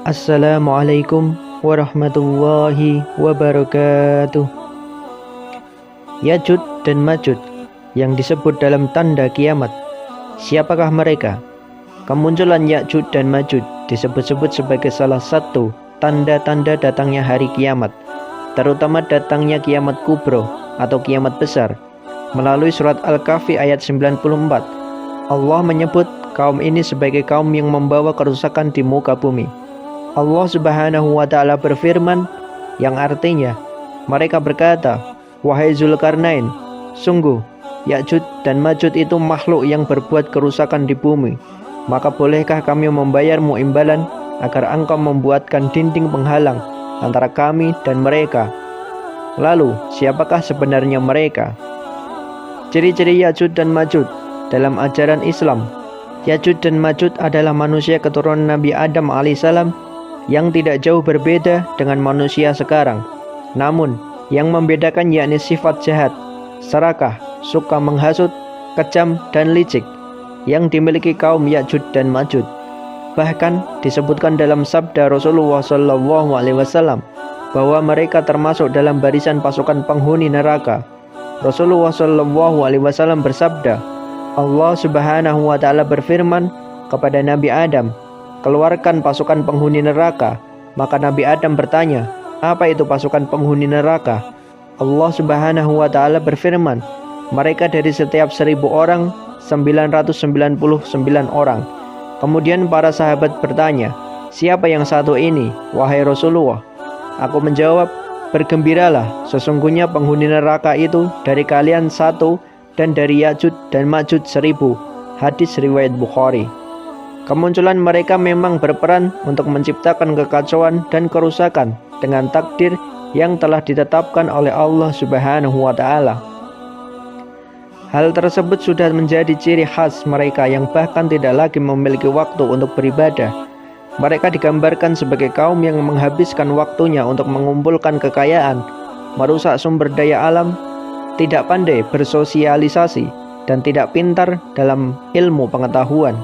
Assalamualaikum warahmatullahi wabarakatuh. Ya'juj dan Ma'juj yang disebut dalam tanda kiamat. Siapakah mereka? Kemunculan Ya'juj dan Ma'juj disebut-sebut sebagai salah satu tanda-tanda datangnya hari kiamat, terutama datangnya kiamat kubro atau kiamat besar. Melalui surat Al-Kahfi ayat 94, Allah menyebut kaum ini sebagai kaum yang membawa kerusakan di muka bumi. Allah Subhanahu wa Ta'ala berfirman, yang artinya mereka berkata, "Wahai Zulkarnain, sungguh Ya'juj dan Ma'juj itu makhluk yang berbuat kerusakan di bumi. Maka bolehkah kami membayarmu imbalan agar engkau membuatkan dinding penghalang antara kami dan mereka?" Lalu, siapakah sebenarnya mereka? Ciri-ciri Ya'juj dan Ma'juj dalam ajaran Islam. Ya'juj dan Ma'juj adalah manusia keturunan Nabi Adam alaihissalam yang tidak jauh berbeda dengan manusia sekarang. Namun, yang membedakan yakni sifat jahat, serakah, suka menghasut, kejam, dan licik yang dimiliki kaum Ya'juj dan Ma'juj. Bahkan disebutkan dalam sabda Rasulullah SAW bahwa mereka termasuk dalam barisan pasukan penghuni neraka. Rasulullah SAW bersabda, Allah Subhanahu wa Ta'ala berfirman kepada Nabi Adam, "Keluarkan pasukan penghuni neraka." Maka Nabi Adam bertanya, "Apa itu pasukan penghuni neraka?" Allah Subhanahu wa Ta'ala berfirman, "Mereka dari setiap 1000 orang 999 orang." Kemudian para sahabat bertanya, "Siapa yang satu ini, wahai Rasulullah?" Aku menjawab, "Bergembiralah, sesungguhnya penghuni neraka itu dari kalian satu, dan dari Ya'juj dan Ma'juj 1000. Hadis riwayat Bukhari. Kemunculan mereka memang berperan untuk menciptakan kekacauan dan kerusakan dengan takdir yang telah ditetapkan oleh Allah Subhanahu wa Ta'ala. Hal tersebut sudah menjadi ciri khas mereka yang bahkan tidak lagi memiliki waktu untuk beribadah. Mereka digambarkan sebagai kaum yang menghabiskan waktunya untuk mengumpulkan kekayaan, merusak sumber daya alam, tidak pandai bersosialisasi, dan tidak pintar dalam ilmu pengetahuan.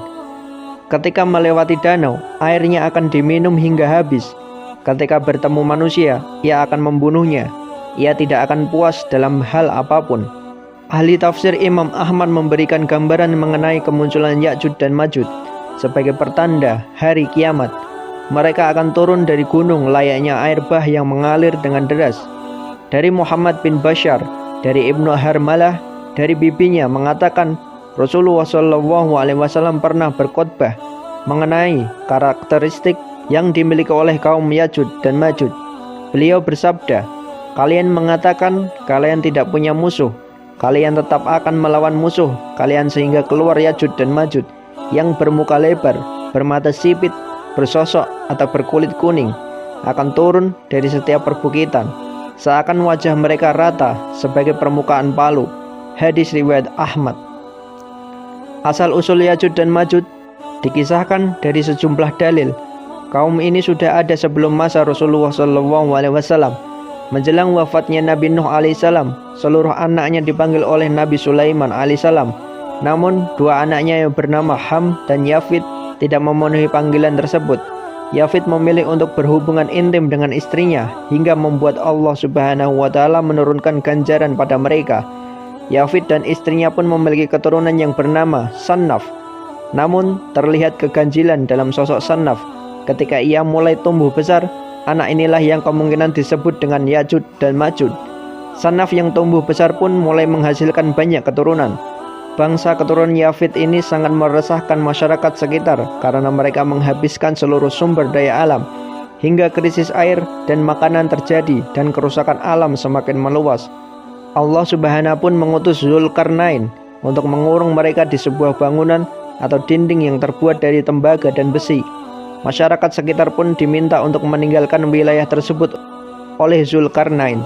Ketika melewati danau, airnya akan diminum hingga habis. Ketika bertemu manusia, ia akan membunuhnya. Ia tidak akan puas dalam hal apapun. Ahli tafsir Imam Ahmad memberikan gambaran mengenai kemunculan Ya'juj dan Ma'juj sebagai pertanda hari kiamat. Mereka akan turun dari gunung layaknya air bah yang mengalir dengan deras. Dari Muhammad bin Bashar, dari Ibnu Harmalah, dari bibinya mengatakan, Rasulullah SAW pernah berkhutbah mengenai karakteristik yang dimiliki oleh kaum Ya'juj dan Ma'juj. Beliau bersabda, "Kalian mengatakan kalian tidak punya musuh. Kalian tetap akan melawan musuh kalian sehingga keluar Ya'juj dan Ma'juj yang bermuka lebar, bermata sipit, bersosok atau berkulit kuning, akan turun dari setiap perbukitan. Seakan wajah mereka rata sebagai permukaan palu." Hadis riwayat Ahmad. Asal-usul Ya'juj dan Ma'juj dikisahkan dari sejumlah dalil. Kaum ini sudah ada sebelum masa Rasulullah SAW. Menjelang wafatnya Nabi Nuh alaihissalam, seluruh anaknya dipanggil oleh Nabi Sulaiman alaihissalam. Namun, dua anaknya yang bernama Ham dan Yafid tidak memenuhi panggilan tersebut. Yafid memilih untuk berhubungan intim dengan istrinya hingga membuat Allah Subhanahu wa Ta'ala menurunkan ganjaran pada mereka. Yafid dan istrinya pun memiliki keturunan yang bernama Sannaf. Namun terlihat keganjilan dalam sosok Sannaf. Ketika ia mulai tumbuh besar, anak inilah yang kemungkinan disebut dengan Ya'juj dan Ma'juj. Sannaf yang tumbuh besar pun mulai menghasilkan banyak keturunan. Bangsa keturunan Yafid ini sangat meresahkan masyarakat sekitar karena mereka menghabiskan seluruh sumber daya alam hingga krisis air dan makanan terjadi dan kerusakan alam semakin meluas. Allah Subhanahu pun mengutus Zulkarnain untuk mengurung mereka di sebuah bangunan atau dinding yang terbuat dari tembaga dan besi. Masyarakat sekitar pun diminta untuk meninggalkan wilayah tersebut oleh Zulkarnain.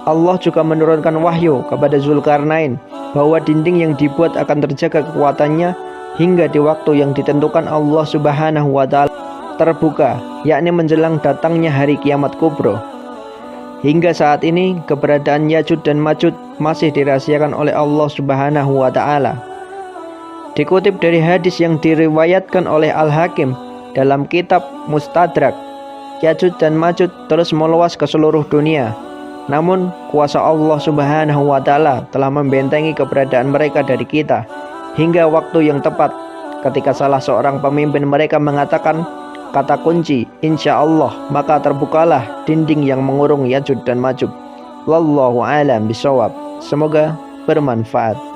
Allah juga menurunkan wahyu kepada Zulkarnain bahwa dinding yang dibuat akan terjaga kekuatannya hingga di waktu yang ditentukan Allah Subhanahu wa Ta'ala terbuka, yakni menjelang datangnya hari kiamat kubro. Hingga saat ini, keberadaan Ya'juj dan Ma'juj masih dirahasiakan oleh Allah Subhanahu wa Ta'ala. Dikutip dari hadis yang diriwayatkan oleh Al-Hakim, dalam kitab Mustadrak. Ya'juj dan Ma'juj terus meluas ke seluruh dunia. Namun kuasa Allah Subhanahu wa Ta'ala telah membentengi keberadaan mereka dari kita hingga waktu yang tepat ketika salah seorang pemimpin mereka mengatakan kata kunci insya Allah, maka terbukalah dinding yang mengurung Ya'juj dan Ma'juj. Wallahu a'lam bishawab. Semoga bermanfaat.